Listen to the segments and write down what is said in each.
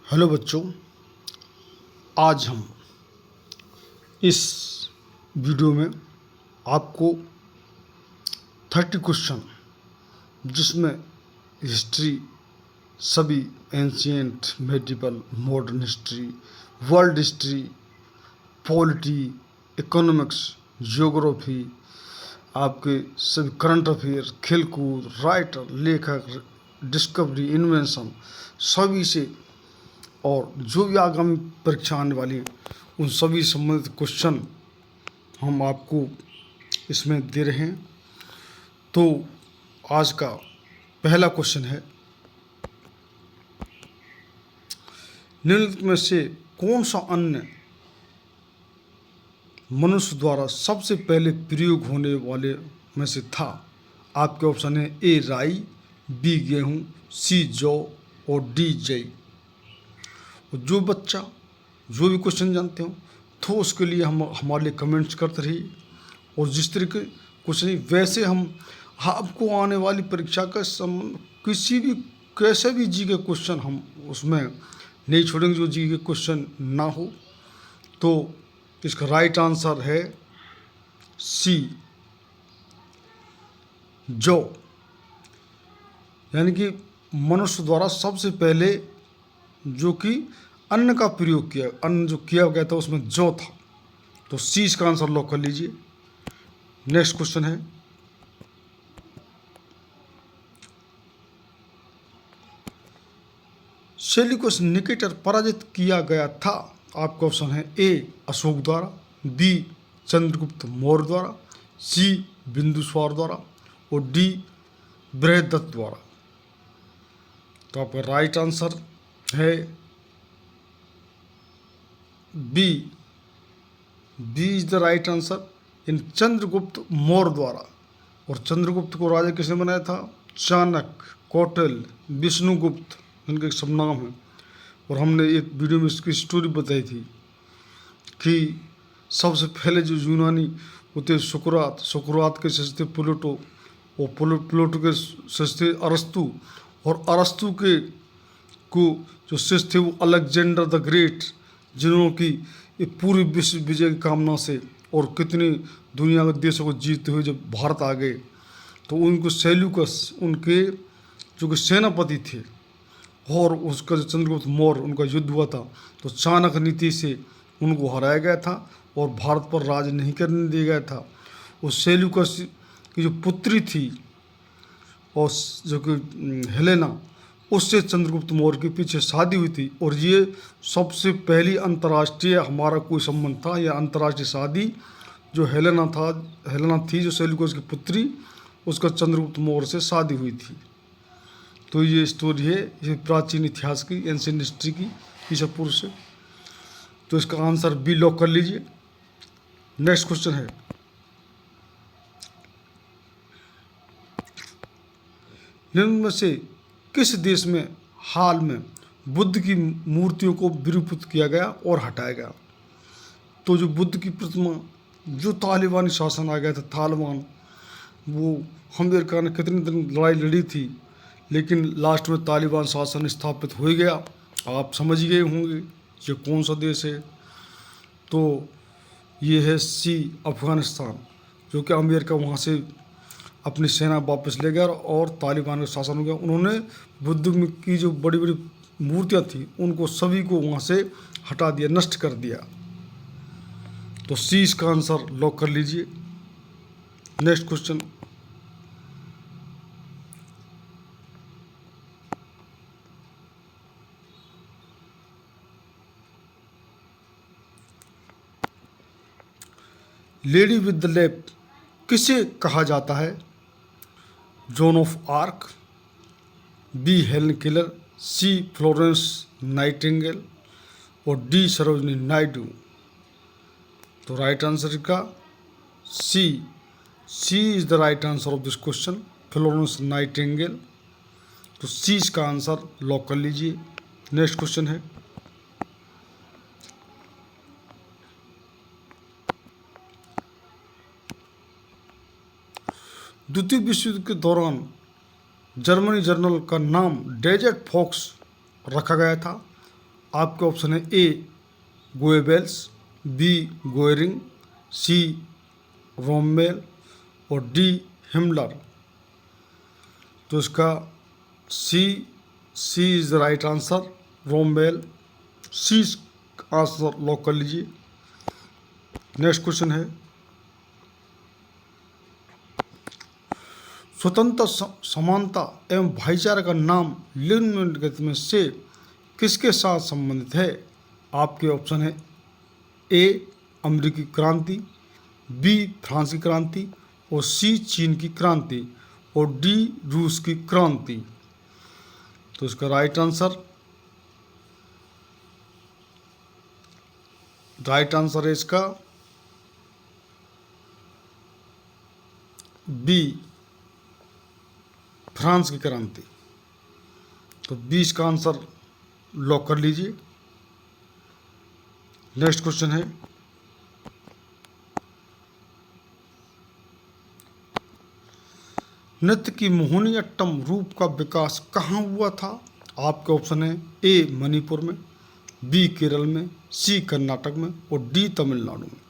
Hello बच्चों, आज हम इस वीडियो में आपको 30 क्वेश्चन जिसमें हिस्ट्री, सभी ancient, medieval, modern history, world history, polity, economics, geography, आपके सभी करंट अफेयर, खेलकूद, राइटर, लेखक, डिस्कवरी, इन्वेंशन, सभी से और जो भी आगामी परीक्षा आने वाली है उन सभी संबंधित क्वेश्चन हम आपको इसमें दे रहे हैं। तो आज का पहला क्वेश्चन है, निम्नलिखित में से कौन सा अन्न मनुष्य द्वारा सबसे पहले प्रयोग होने वाले में से था? आपके ऑप्शन है ए राई, बी गेहूँ, सी जौ और डी जई। जो बच्चा जो भी क्वेश्चन जानते हो तो उसके लिए हम हमारे लिए कमेंट्स करते रहिए, और जिस तरीके क्वेश्चन वैसे हम आपको आने वाली परीक्षा का किसी भी कैसे भी जी के क्वेश्चन हम उसमें नहीं छोड़ेंगे जो जी के क्वेश्चन ना हो। तो इसका राइट आंसर है सी जौ, यानी कि मनुष्य द्वारा सबसे पहले जो कि अन्न का प्रयोग किया, अन्न जो किया गया था उसमें जौ था। तो सी इसका आंसर लॉक कर लीजिए। नेक्स्ट क्वेश्चन है, सेल्यूकस निकेटर पराजित किया गया था? आपका ऑप्शन है ए अशोक द्वारा, बी चंद्रगुप्त मौर्य द्वारा, सी बिंदुसार द्वारा और डी बृहदत्त द्वारा। तो आपका राइट आंसर है B is the right answer, इन चंद्रगुप्त मौर्य द्वारा। और चंद्रगुप्त को राजा किसने बनाया था? चाणक्य, कौटिल्य, विष्णुगुप्त, इनके सब नाम हैं। और हमने एक वीडियो में इसकी स्टोरी बताई थी कि सबसे पहले जो यूनानी होते सुकरात के शिष्य थे प्लेटो, और प्लेटो के शिष्य थे अरस्तु, और अरस्तु के को जो शिष्य थे वो अलेक्जेंडर द ग्रेट, जिन्होंने की ये पूरी विश्व विजय की कामना से और कितनी दुनिया के देशों को जीतते हुए जब भारत आ गए तो उनको सेल्यूकस उनके जो कि सेनापति थे, और उसका जो चंद्रगुप्त मौर्य उनका युद्ध हुआ था तो चाणक्य नीति से उनको हराया गया था और भारत पर राज नहीं करने दिया गया था। उस सेल्यूकस की जो पुत्री थी और जो कि हेलेना, उससे चंद्रगुप्त मौर्य के पीछे शादी हुई थी, और ये सबसे पहली अंतर्राष्ट्रीय हमारा कोई संबंध था। यह अंतर्राष्ट्रीय शादी जो हेलेना थी जो सेल्यूकस की पुत्री, उसका चंद्रगुप्त मौर्य से शादी हुई थी। तो ये स्टोरी है, ये प्राचीन इतिहास की, एंशिएंट हिस्ट्री की, ईसा पूर्व से। तो इसका आंसर बी लॉक कर लीजिए। नेक्स्ट क्वेश्चन है, निम्न में से किस देश में हाल में बुद्ध की मूर्तियों को विरूपित किया गया और हटाया गया? तो जो बुद्ध की प्रतिमा जो तालिबानी शासन आ गया था, तालिबान, वो अमेरिका ने कितने दिन लड़ाई लड़ी थी, लेकिन लास्ट में तालिबान शासन स्थापित हो ही गया। आप समझ गए होंगे ये कौन सा देश है। तो ये है सी अफ़गानिस्तान, जो कि अमेरिका वहाँ से अपनी सेना वापस ले गया और तालिबान का शासन हो गया। उन्होंने बुद्ध की जो बड़ी बड़ी मूर्तियाँ थी उनको सभी को वहाँ से हटा दिया, नष्ट कर दिया। तो सी इसका आंसर लॉक कर लीजिए। Next question, lady with the lamp किसे कहा जाता है? Joan of Arc, B Helen Keller, C Florence Nightingale और डी सरोजनी नायडू। तो राइट आंसर का C is the right answer of this question, Florence Nightingale. तो सी इसका आंसर लॉक कर लीजिए। नेक्स्ट क्वेश्चन है, द्वितीय विश्व युद्ध के दौरान जर्मनी जनरल का नाम डेजर्ट फॉक्स रखा गया था। आपके ऑप्शन है A Goebbels, B Goering, C Rommel और डी हिमलर। तो इसका C is the right answer, Rommel. C answer lock कर लीजिए। नेक्स्ट क्वेश्चन है, स्वतंत्रता, समानता एवं भाईचारा का नाम निम्नलिखित में से किसके साथ संबंधित है? आपके ऑप्शन है ए अमेरिकी क्रांति, बी फ्रांस की क्रांति और सी चीन की क्रांति और डी रूस की क्रांति। तो इसका राइट आंसर है इसका बी फ्रांस की क्रांति। तो 20 का आंसर लॉक कर लीजिए। नेक्स्ट क्वेश्चन है, नृत्य की मोहिनीअट्टम रूप का विकास कहाँ हुआ था? आपके ऑप्शन है ए मणिपुर में, बी केरल में, सी कर्नाटक में और डी तमिलनाडु में।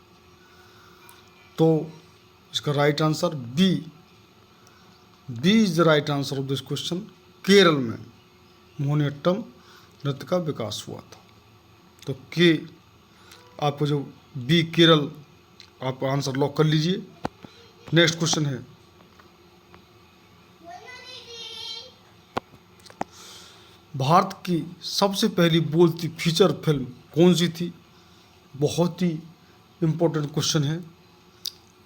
तो इसका right answer B is the right answer of this question. Kerala में मोहिनीअट्टम नृत्य का विकास हुआ था। तो के आपको जो बी केरल, आप आंसर लॉक कर लीजिए। नेक्स्ट क्वेश्चन है, भारत की सबसे पहली बोलती फीचर फिल्म कौन सी थी? बहुत ही इम्पोर्टेंट क्वेश्चन है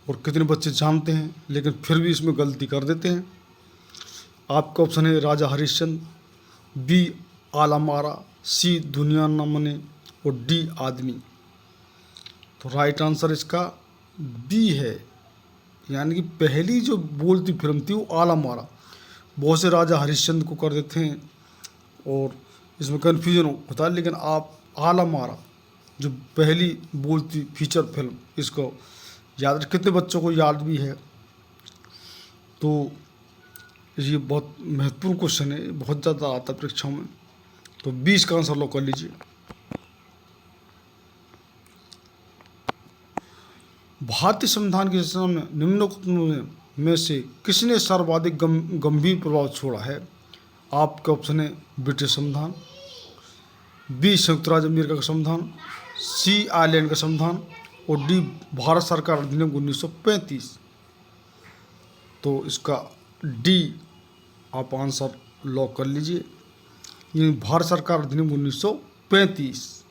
और कितने बच्चे जानते हैं लेकिन फिर भी इसमें गलती कर देते हैं। आपका ऑप्शन है राजा हरिश्चंद्र, बी आलमारा, सी दुनिया न मने और डी आदमी। तो राइट आंसर इसका बी है, यानी कि पहली जो बोलती फिल्म थी वो आलमारा। बहुत से राजा हरिश्चंद्र को कर देते हैं और इसमें कन्फ्यूजन होता है, लेकिन आप आलमारा जो पहली बोलती फीचर फिल्म, इसको याद, कितने बच्चों को याद भी है। तो ये बहुत महत्वपूर्ण क्वेश्चन है, बहुत ज़्यादा आता है परीक्षाओं में। तो 20 का आंसर लॉक कर लीजिए। भारतीय संविधान की रचना में निम्नलिखित में से किसने सर्वाधिक गंभीर प्रभाव छोड़ा है? आपका ऑप्शन है ब्रिटिश संविधान, बी संयुक्त राज्य अमेरिका का संविधान, सी आयरलैंड का संविधान और डी भारत सरकार अधिनियम 1935। तो इसका डी आप आंसर लॉक कर लीजिए, ये भारत सरकार अधिनियम 1935।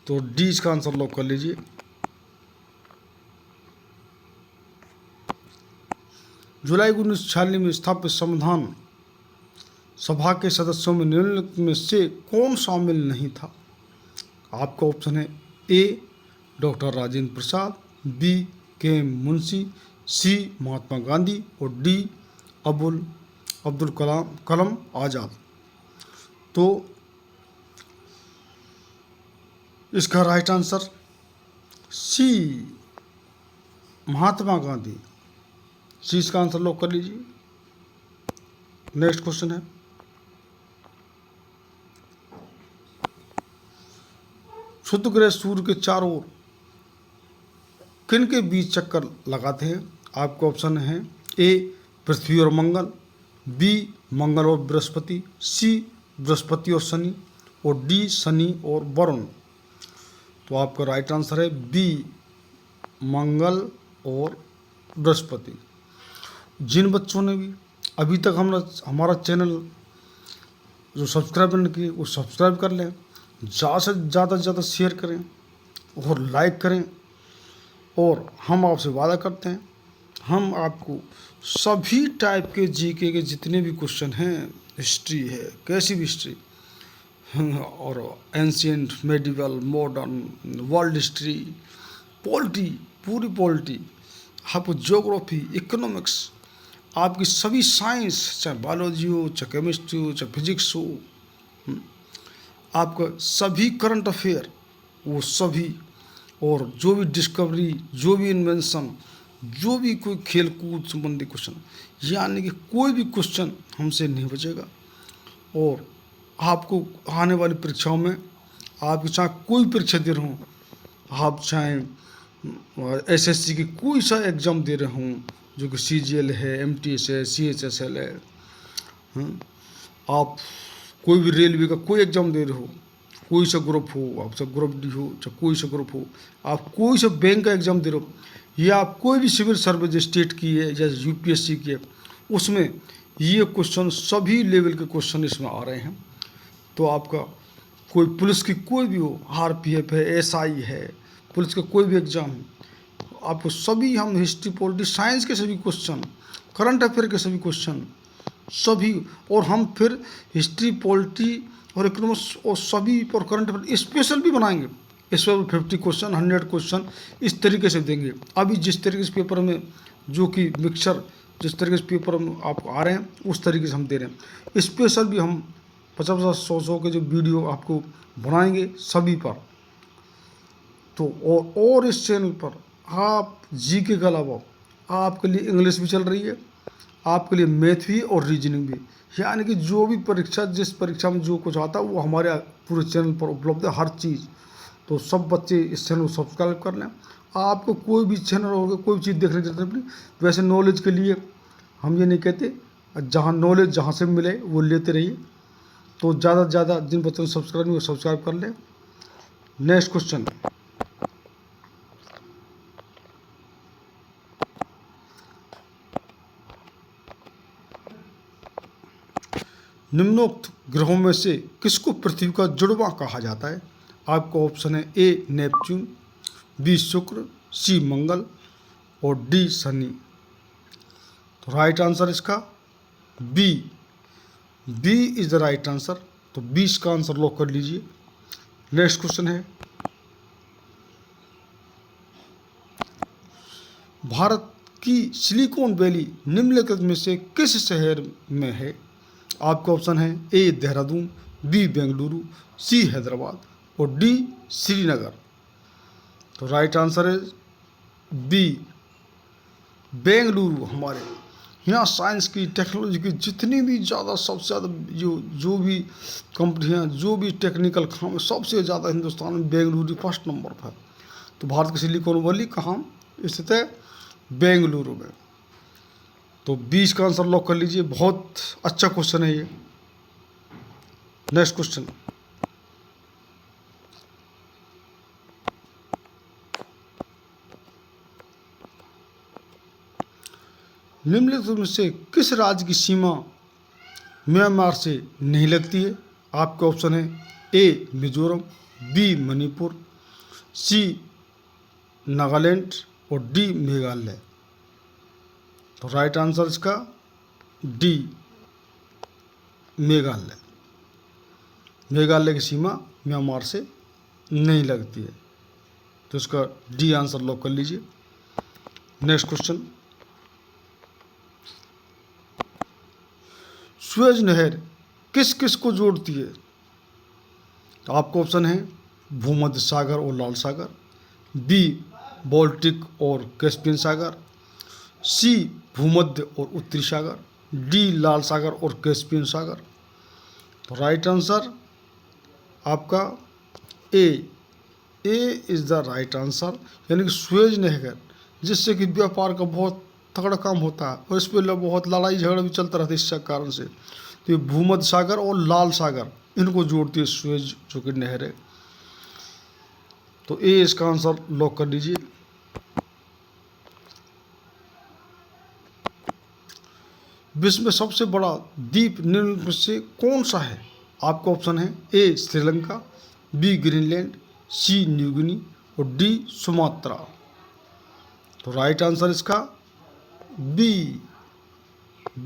तो डी इसका आंसर लॉक कर लीजिए। जुलाई 1946 में स्थापित संविधान सभा के सदस्यों में निम्नलिखित में से कौन शामिल नहीं था? आपका ऑप्शन है ए डॉक्टर राजेंद्र प्रसाद, बी के मुंशी, सी महात्मा गांधी और डी अब्दुल कलाम आज़ाद। तो इसका right answer C Mahatma Gandhi. सी इसका आंसर लॉक कर लीजिए। नेक्स्ट क्वेश्चन है, क्षुद्र ग्रह सूर्य के चारों ओर किन के बीच चक्कर लगाते हैं? आपके ऑप्शन है ए पृथ्वी और मंगल, बी मंगल और बृहस्पति, सी बृहस्पति और शनि और डी शनि और वरुण। तो आपका राइट आंसर है बी मंगल और बृहस्पति। जिन बच्चों ने भी अभी तक हमारा चैनल जो सब्सक्राइब नहीं किए वो सब्सक्राइब कर लें, ज़्यादा से ज़्यादा शेयर करें और लाइक करें। और हम आपसे वादा करते हैं, हम आपको सभी टाइप के जीके के जितने भी क्वेश्चन हैं, हिस्ट्री है, कैसी भी हिस्ट्री और ancient, medieval, modern, world history, polity, पूरी पॉलिटी, आपको ज्योग्राफी, इकोनॉमिक्स, आपकी सभी साइंस, चाहे बायोलॉजी हो, चाहे केमिस्ट्री हो, चाहे फिजिक्स हो, आपका सभी करंट अफेयर वो सभी, और जो भी डिस्कवरी, जो भी इन्वेंशन, जो भी कोई खेल कूद संबंधी क्वेश्चन, यानी कि कोई भी क्वेश्चन हमसे नहीं बचेगा। और आपको आने वाली परीक्षाओं में, आप चाहे कोई परीक्षा दे रहे हों, आप चाहे एसएससी की कोई सा एग्ज़ाम दे रहे हों, जो कि सीजीएल है, एमटीएस है, सीएचएसएल है, आप कोई भी रेलवे का कोई एग्ज़ाम दे रहे हो, कोई सा ग्रुप हो, आप सब ग्रुप डी हो, चाहे कोई सा ग्रुप हो, आप कोई सा बैंक का एग्ज़ाम दे रहे हो, या आप कोई भी सिविल सर्विस स्टेट की है या यूपीएससी की है, उसमें ये क्वेश्चन सभी लेवल के क्वेश्चन इसमें आ रहे हैं। तो आपका कोई पुलिस की कोई भी हो, आरपीएफ है, एसआई है, पुलिस का कोई भी एग्ज़ाम है, आपको सभी हम हिस्ट्री, पॉलिटिक्स, साइंस के सभी क्वेश्चन, करंट अफेयर के सभी क्वेश्चन सभी, और हम फिर हिस्ट्री, पॉलिटी और इकोनॉमिक्स और सभी पर करंट अफेयर स्पेशल भी बनाएंगे। स्पेशल 50 क्वेश्चन, 100 क्वेश्चन इस तरीके से देंगे। अभी जिस तरीके से पेपर में जो कि मिक्सचर जिस तरीके से पेपर में आपको आ रहे हैं, उस तरीके से हम दे रहे हैं। स्पेशल भी हम 50-50, 100-100 के जो वीडियो आपको बनाएंगे सभी पर। तो और इस चैनल पर आप जीके के अलावा आपके लिए इंग्लिश भी चल रही है, आपके लिए मैथ भी और रीजनिंग भी, यानी कि जो भी परीक्षा, जिस परीक्षा में जो कुछ आता है वो हमारे पूरे चैनल पर उपलब्ध है, हर चीज़। तो सब बच्चे इस चैनल को सब्सक्राइब कर लें। आपको कोई भी चैनल होगा, कोई चीज़ देखने की जरूरत नहीं। वैसे नॉलेज के लिए हम ये नहीं कहते, जहाँ नॉलेज जहाँ से मिले वो लेते रहिए। तो ज़्यादा से ज़्यादा जिन बच्चों ने सब्सक्राइब नहीं, वो सब्सक्राइब कर लें। नेक्स्ट क्वेश्चन, निम्नोक्त ग्रहों में से किसको पृथ्वी का जुड़वां कहा जाता है? आपका ऑप्शन है ए नेपच्यून, बी शुक्र, सी मंगल और डी शनि। तो राइट आंसर इसका B, B is the right answer. तो 20 का आंसर लॉक कर लीजिए। नेक्स्ट क्वेश्चन है, भारत की सिलिकॉन वैली निम्नलिखित में से किस शहर में है? आपका ऑप्शन है ए देहरादून, बी बेंगलुरु, सी हैदराबाद और डी श्रीनगर। तो राइट आंसर है बी बेंगलुरु। हमारे यहाँ साइंस की, टेक्नोलॉजी की जितनी भी ज़्यादा, सबसे ज़्यादा जो भी कंपनियाँ, जो भी टेक्निकल काम है, सबसे ज़्यादा हिंदुस्तान में बेंगलुरु फर्स्ट नंबर पर है। तो भारत की सिलिकॉन वैली कहाँ स्थित है? बेंगलुरु में। तो 20 का आंसर लॉक कर लीजिए। बहुत अच्छा क्वेश्चन है ये। नेक्स्ट क्वेश्चन, निम्नलिखित में से किस राज्य की सीमा म्यांमार से नहीं लगती है? आपके ऑप्शन है ए मिजोरम, बी मणिपुर, सी नागालैंड और डी मेघालय। तो राइट आंसर इसका डी मेघालय। मेघालय की सीमा म्यांमार से नहीं लगती है। तो इसका डी आंसर लॉक कर लीजिए। नेक्स्ट क्वेश्चन, सुएज नहर किस किस को जोड़ती है? तो आपका ऑप्शन है भूमध्य सागर और लाल सागर, बी बाल्टिक और कैस्पियन सागर, सी भूमध्य और उत्तरी सागर, डी लाल सागर और कैस्पियन सागर। तो राइट आंसर आपका A is the right answer, यानी कि सुएज नहर, जिससे कि व्यापार का बहुत तगड़ा काम होता है और इस पर बहुत लड़ाई झगड़ा भी चलता रहता है इस कारण से। तो ये भूमध्य सागर और लाल सागर, इनको जोड़ती है सुएज जो कि नहर है। तो ए इसका आंसर लॉक कर दीजिए। विश्व में सबसे बड़ा द्वीप निम्न में से कौन सा है? आपका ऑप्शन है A Sri Lanka, B Greenland, C New Guinea और डी सुमात्रा। तो राइट आंसर इसका B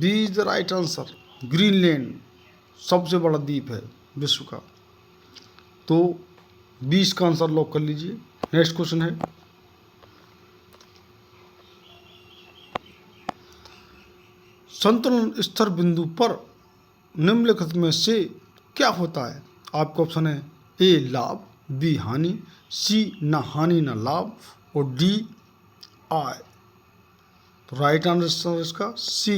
is the right answer. Greenland सबसे बड़ा द्वीप है विश्व का। तो 20 का आंसर लॉक कर लीजिए। नेक्स्ट क्वेश्चन है, संतुलन स्तर बिंदु पर निम्नलिखित में से क्या होता है? आपका ऑप्शन है ए लाभ, बी हानि, सी न हानि न लाभ और डी आय। तो राइट आंसर इसका सी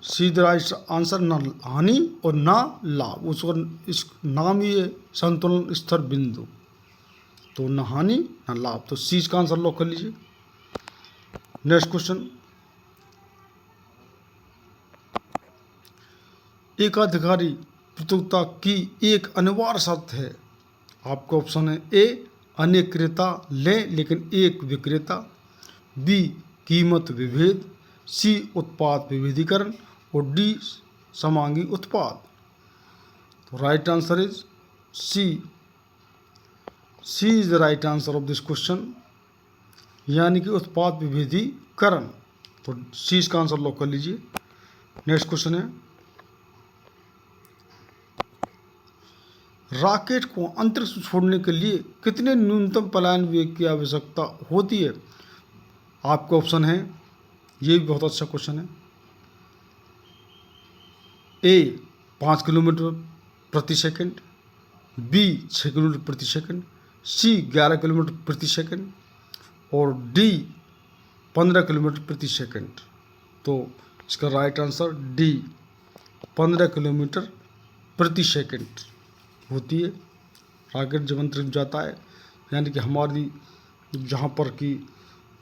सी द राइट आंसर, ना हानि और ना लाभ, उसका इस नाम ही है संतुलन स्तर बिंदु, तो ना हानि ना लाभ, तो सी का आंसर लॉक कर लीजिए। नेक्स्ट क्वेश्चन, एकाधिकारी प्रतियोगिता की एक अनिवार्य शर्त है। आपका ऑप्शन है ए अनेक क्रेता लें लेकिन एक विक्रेता, बी कीमत विभेद, सी उत्पाद विविधीकरण और डी समांगी उत्पाद। तो right answer is C, C is the right answer of this question, यानी कि उत्पाद विविधीकरण, तो सी इसका आंसर लॉक कर लीजिए। नेक्स्ट क्वेश्चन है, रॉकेट को अंतरिक्ष में छोड़ने के लिए कितने न्यूनतम पलायन वेग की आवश्यकता होती है। आपका ऑप्शन है, ये भी बहुत अच्छा क्वेश्चन है, ए 5 किलोमीटर प्रति सेकंड, बी 6 किलोमीटर प्रति सेकंड, सी 11 किलोमीटर प्रति सेकंड और डी 15 किलोमीटर प्रति सेकंड। तो इसका राइट आंसर डी 15 किलोमीटर प्रति सेकंड होती है। रॉकेट जब अंतरिक्ष जाता है, यानी कि हमारी जहाँ पर कि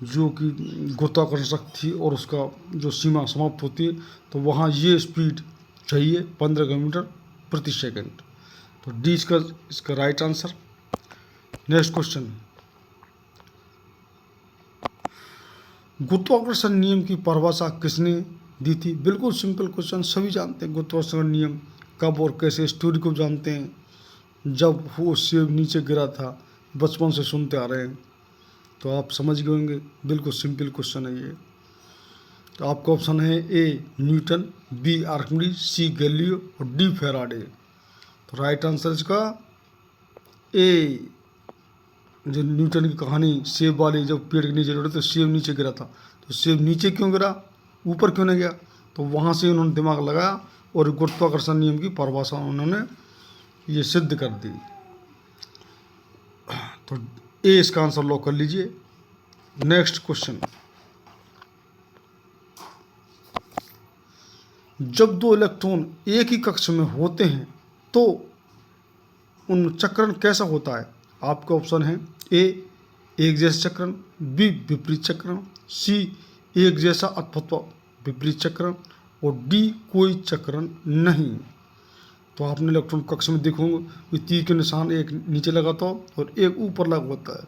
जो कि गुरुत्वाकर्षण शक्ति और उसका जो सीमा समाप्त होती है, तो वहाँ ये स्पीड चाहिए 15 किलोमीटर प्रति सेकंड, तो डी इसका राइट आंसर। नेक्स्ट क्वेश्चन, गुरुत्वाकर्षण नियम की परिभाषा किसने दी थी। बिल्कुल सिंपल क्वेश्चन, सभी जानते हैं गुरुत्वाकर्षण नियम कब और कैसे, स्टोरी को जानते हैं, जब वो सेब नीचे गिरा था, बचपन से सुनते आ रहे हैं, तो आप समझ गए होंगे। बिल्कुल सिंपल क्वेश्चन है ये। तो आपका ऑप्शन है A Newton, B Archimedes, C Galileo और डी फैराडे। तो राइट आंसर इसका ए, जो न्यूटन की कहानी सेब वाली, जब पेड़ के नीचे गिरे तो सेब नीचे गिरा था, तो सेब नीचे क्यों गिरा, ऊपर क्यों नहीं गया, तो वहाँ से उन्होंने दिमाग लगाया और गुरुत्वाकर्षण नियम की परिभाषा उन्होंने ये सिद्ध कर दी। तो ए इसका आंसर लॉक कर लीजिए। नेक्स्ट क्वेश्चन, जब दो इलेक्ट्रॉन एक ही कक्ष में होते हैं तो उन चक्रण कैसा होता है। आपका ऑप्शन है ए एक जैसा चक्रण, बी विपरीत चक्रण, सी एक जैसा अथवा विपरीत चक्रण और डी कोई चक्रण नहीं। तो आपने इलेक्ट्रॉन कक्ष में देखोगे कि तीर के निशान एक नीचे लगाता हो और एक ऊपर लगा होता है,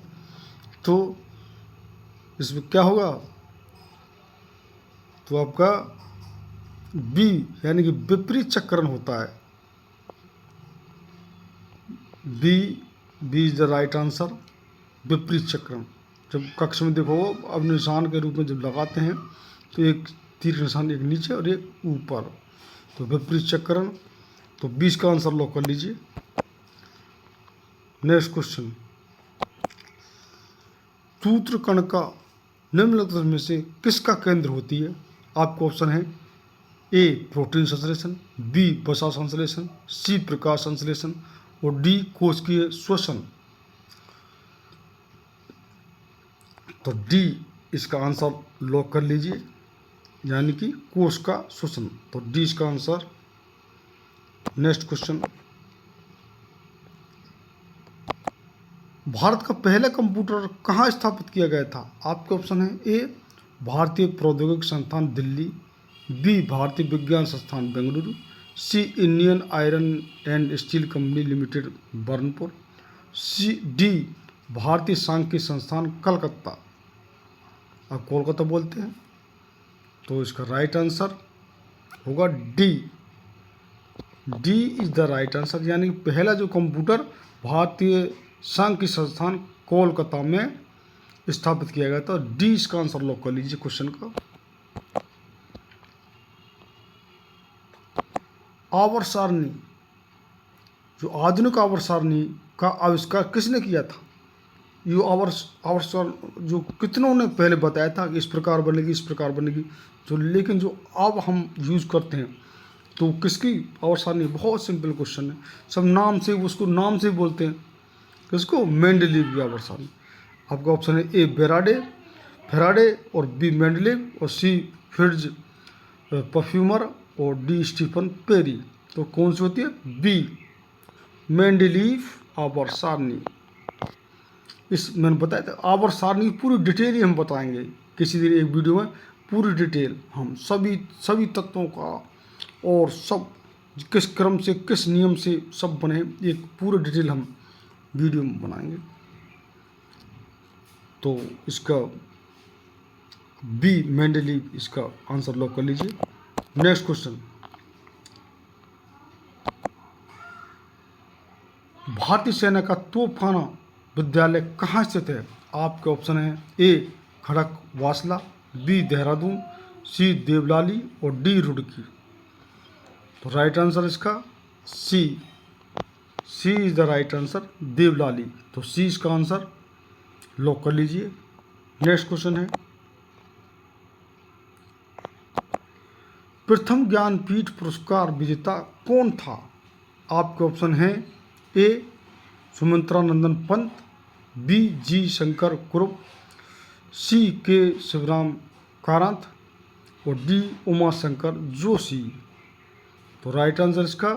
तो इसमें क्या होगा, तो आपका बी यानी कि विपरीत चक्रण होता है। B is the right answer, विपरीत चक्रण। जब कक्ष में देखो अब निशान के रूप में जब लगाते हैं तो एक तीर का निशान एक नीचे और एक ऊपर, तो विपरीत चक्रण, तो 20 का आंसर लॉक कर लीजिए। नेक्स्ट क्वेश्चन, सूत्रकण का निम्नलिखित में से किसका केंद्र होती है। आपका ऑप्शन है ए प्रोटीन संश्लेषण, बी वसा संश्लेषण, सी प्रकाश संश्लेषण और डी कोशिकीय श्वसन। तो डी इसका आंसर लॉक कर लीजिए, यानी कि कोश का श्वसन, तो डी इसका आंसर। नेक्स्ट क्वेश्चन, भारत का पहला कंप्यूटर कहाँ स्थापित किया गया था। आपके ऑप्शन है ए भारतीय प्रौद्योगिकी संस्थान दिल्ली, बी भारतीय विज्ञान संस्थान Bengaluru, C Indian Iron and Steel Company Limited Burnpur, C D भारतीय सांख्यिकी संस्थान कलकत्ता। आप कोलकाता बोलते हैं, तो इसका राइट आंसर होगा D. D is the right answer, यानी पहला जो कंप्यूटर भारतीय सांख्यिकी संस्थान कोलकाता में स्थापित किया गया था। डी इसका आंसर लॉक कर लीजिए क्वेश्चन का। आवर्त सारणी, जो आधुनिक आवर्त सारणी का आविष्कार किसने किया था। ये आवर्त सारणी जो कितनों ने पहले बताया था कि इस प्रकार बनेगी, इस प्रकार बनेगी, जो लेकिन जो अब हम यूज़ करते हैं तो किसकी आवर्त सारणी। बहुत सिंपल क्वेश्चन है, सब नाम से उसको नाम से बोलते हैं, किसको, मेंडलीव की आवर्त सारणी। आपका ऑप्शन है ए फेराडे और बी मेंडलीव और सी फिट्ज परफ्यूमर और डी स्टीफन पेरी। तो कौन सी होती है? बी मेंडलीव आवर्त सारणी। इस मैंने बताया था आवर्त सारणी की पूरी डिटेल ही हम बताएंगे किसी दिन एक वीडियो में, पूरी डिटेल हम सभी तत्वों का और सब किस क्रम से किस नियम से सब बने, एक पूरी डिटेल हम वीडियो में बनाएंगे। तो इसका बी मेंडलीव इसका आंसर लॉक कर लीजिए। नेक्स्ट क्वेश्चन, भारतीय सेना का तोपखाना विद्यालय कहाँ स्थित है? आपके ऑप्शन है A Khadakwasla, B Dehradun, C Deolali और डी रुड़की। तो राइट आंसर इसका C is the right answer, Deolali. तो सी इसका आंसर लॉक कर लीजिए। नेक्स्ट क्वेश्चन है, प्रथम ज्ञानपीठ पुरस्कार विजेता कौन था? आपके ऑप्शन हैं ए सुमित्रानंदन पंत, बी जी शंकर कुरुप, सी के शिवराम कारांत और डी उमाशंकर जोशी। तो राइट आंसर इसका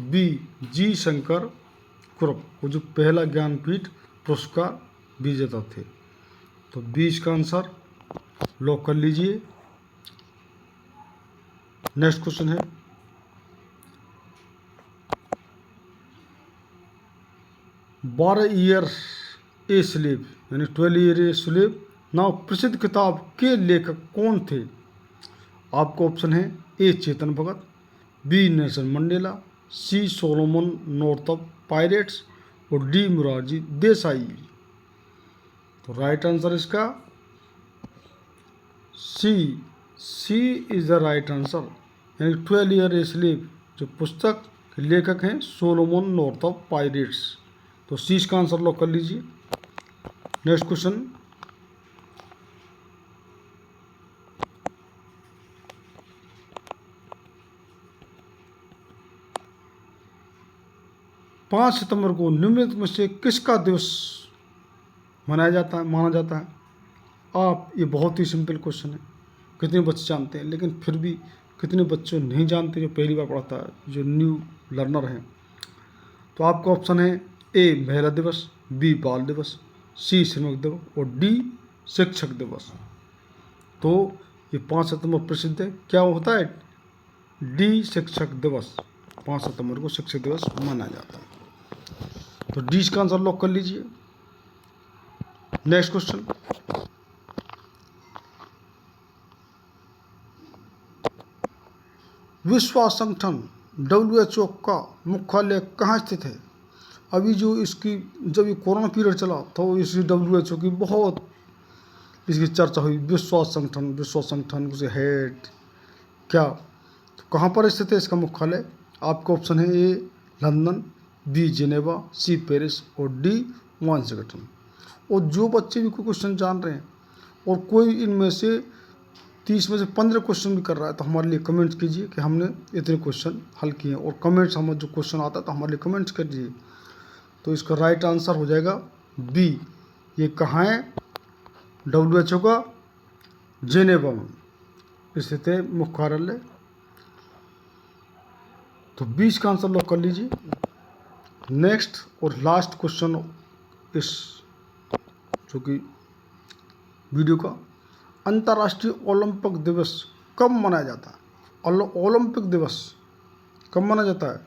बी जी शंकर कुरुप, वो जो पहला ज्ञानपीठ पुरस्कार विजेता थे। तो बी इसका आंसर लॉक कर लीजिए। नेक्स्ट क्वेश्चन है, बारह ईयर ए स्लेव यानी 12 ईयर ए स्लेव नाम प्रसिद्ध किताब के लेखक कौन थे? आपको ऑप्शन है A Chetan Bhagat, B Nelson Mandela, C Solomon north of pirates और डी मुरारजी देसाई। तो राइट आंसर इसका C is the right answer, यानी 12 ईयर ए स्लेव जो पुस्तक के लेखक हैं सोलोमन नॉर्थ ऑफ पायरेट्स। तो सी इसका आंसर लॉक कर लीजिए। नेक्स्ट क्वेश्चन, पाँच सितंबर को निम्नलिखित में से किसका दिवस माना जाता है? आप ये बहुत ही सिंपल क्वेश्चन है, कितने बच्चे जानते हैं, लेकिन फिर भी कितने बच्चे नहीं जानते जो पहली बार पढ़ता है, जो न्यू लर्नर हैं। तो आपका ऑप्शन है ए महिला दिवस, बी बाल दिवस, सी श्रमिक दिवस और डी शिक्षक दिवस। तो ये 5 सितंबर प्रसिद्ध है, क्या होता है? डी शिक्षक दिवस। 5 सितंबर को शिक्षक दिवस माना जाता है। तो डी का आंसर लॉक कर लीजिए। नेक्स्ट क्वेश्चन, विश्व संगठन WHO का मुख्यालय कहाँ स्थित है? अभी जो इसकी जब ये कोरोना पीरियड चला तो इस WHO की बहुत इसकी चर्चा हुई। विश्व संगठन से हेड क्या, तो कहाँ पर स्थित है इसका मुख्यालय? आपका ऑप्शन है A London, B Geneva, C Paris और डी वाशिंगटन। और जो बच्चे भी कोई क्वेश्चन जान रहे हैं और कोई इनमें से 30 में से 15 क्वेश्चन भी कर रहा है तो हमारे लिए कमेंट्स कीजिए कि हमने इतने क्वेश्चन हल किए हैं, और कमेंट्स हम जो क्वेश्चन आता है तो हमारे लिए कमेंट्स कीजिए। तो इसका राइट आंसर हो जाएगा बी। ये कहाँ है? WHO का जेनेवा में स्थित है मुख्यालय। तो 20 का आंसर लॉक कर लीजिए। नेक्स्ट और लास्ट क्वेश्चन इस जो कि वीडियो का, अंतर्राष्ट्रीय ओलंपिक दिवस कब मनाया जाता है? ओलंपिक दिवस कब मनाया जाता है?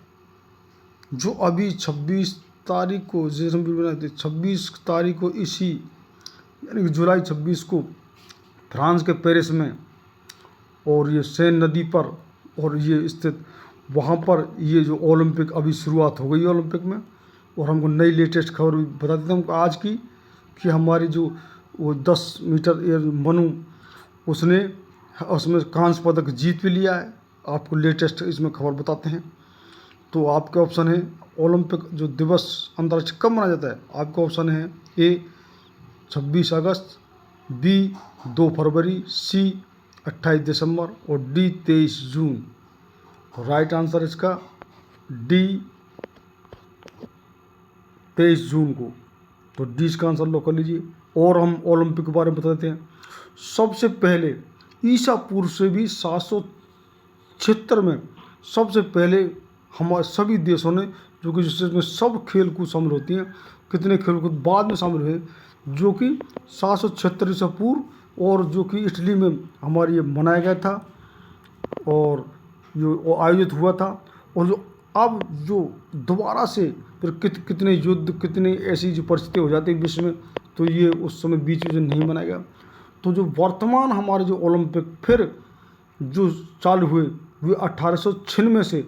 जो अभी 26 तारीख को 26 तारीख को इसी यानी कि जुलाई 26 को फ्रांस के पेरिस में, और ये सेन नदी पर और ये स्थित वहाँ पर ये जो ओलंपिक अभी शुरुआत हो गई ओलंपिक में। और हमको नई लेटेस्ट खबर भी बता देते हमको आज की कि हमारी जो वो 10 मीटर एयर मनु उसमें कांस्य पदक जीत भी लिया है। आपको लेटेस्ट इसमें खबर बताते हैं। तो आपके ऑप्शन है ओलंपिक जो दिवस अंतर्राष्ट्रीय कब मनाया जाता है? आपका ऑप्शन है ए 26 अगस्त, बी 2 फरवरी, सी 28 दिसंबर और डी 23 जून। तो राइट आंसर इसका डी 23 जून को। तो डी का आंसर लॉक कर लीजिए। और हम ओलंपिक के बारे में बता देते हैं। सबसे पहले ईसा पूर्व से भी क्षेत्र में सबसे पहले हमारे सभी देशों ने, जो कि जिसमें सब खेल कूद शामिल होती हैं, कितने खेल कूद बाद में शामिल हुए, जो कि 776 ईसा पूर्व, और जो कि इटली में हमारे ये मनाया गया था और जो आयोजित हुआ था। और जो अब जो दोबारा से फिर कितने युद्ध, कितनी ऐसी जो परिस्थिति हो जाती है विश्व में, तो ये उस समय बीच में जो नहीं मनाया गया। तो जो वर्तमान हमारे जो ओलंपिक फिर जो चालू हुए, वे 1896 से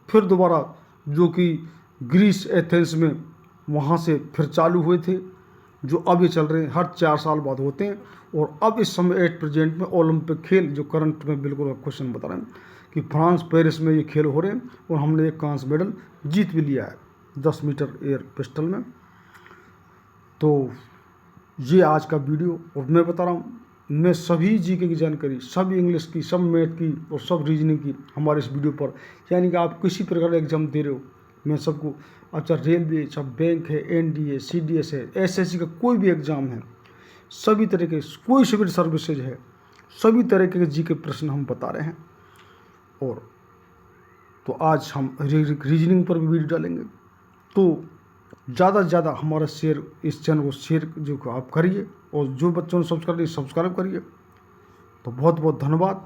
फिर दोबारा, जो कि ग्रीस एथेंस में, वहाँ से फिर चालू हुए थे, जो अब ये चल रहे हैं, हर 4 साल बाद होते हैं। और अब इस समय एट प्रेजेंट में ओलंपिक खेल जो करंट में बिल्कुल क्वेश्चन बता रहे हैं कि फ्रांस पेरिस में ये खेल हो रहे हैं, और हमने एक कांस्य मेडल जीत भी लिया है 10 मीटर एयर पिस्टल में। तो ये आज का वीडियो, और मैं बता रहा हूँ, मैं सभी जीके की जानकारी, सब इंग्लिश की, सब मैथ की और सब रीजनिंग की हमारे इस वीडियो पर, यानी कि आप किसी प्रकार का एग्जाम दे रहे हो, मैं सबको, अच्छा रेलवे, अच्छा बैंक है, एनडीए, सीडीएस है, एसएससी का कोई भी एग्ज़ाम है, सभी तरह के, कोई सिविल सर्विसेज है, सभी तरह के जीके प्रश्न हम बता रहे हैं। और तो आज हम रीजनिंग पर भी वीडियो डालेंगे। तो ज़्यादा से ज़्यादा हमारा शेयर, इस चैनल को शेयर जो आप करिए, और जो बच्चों ने सब्सक्राइब करिए। तो बहुत बहुत धन्यवाद।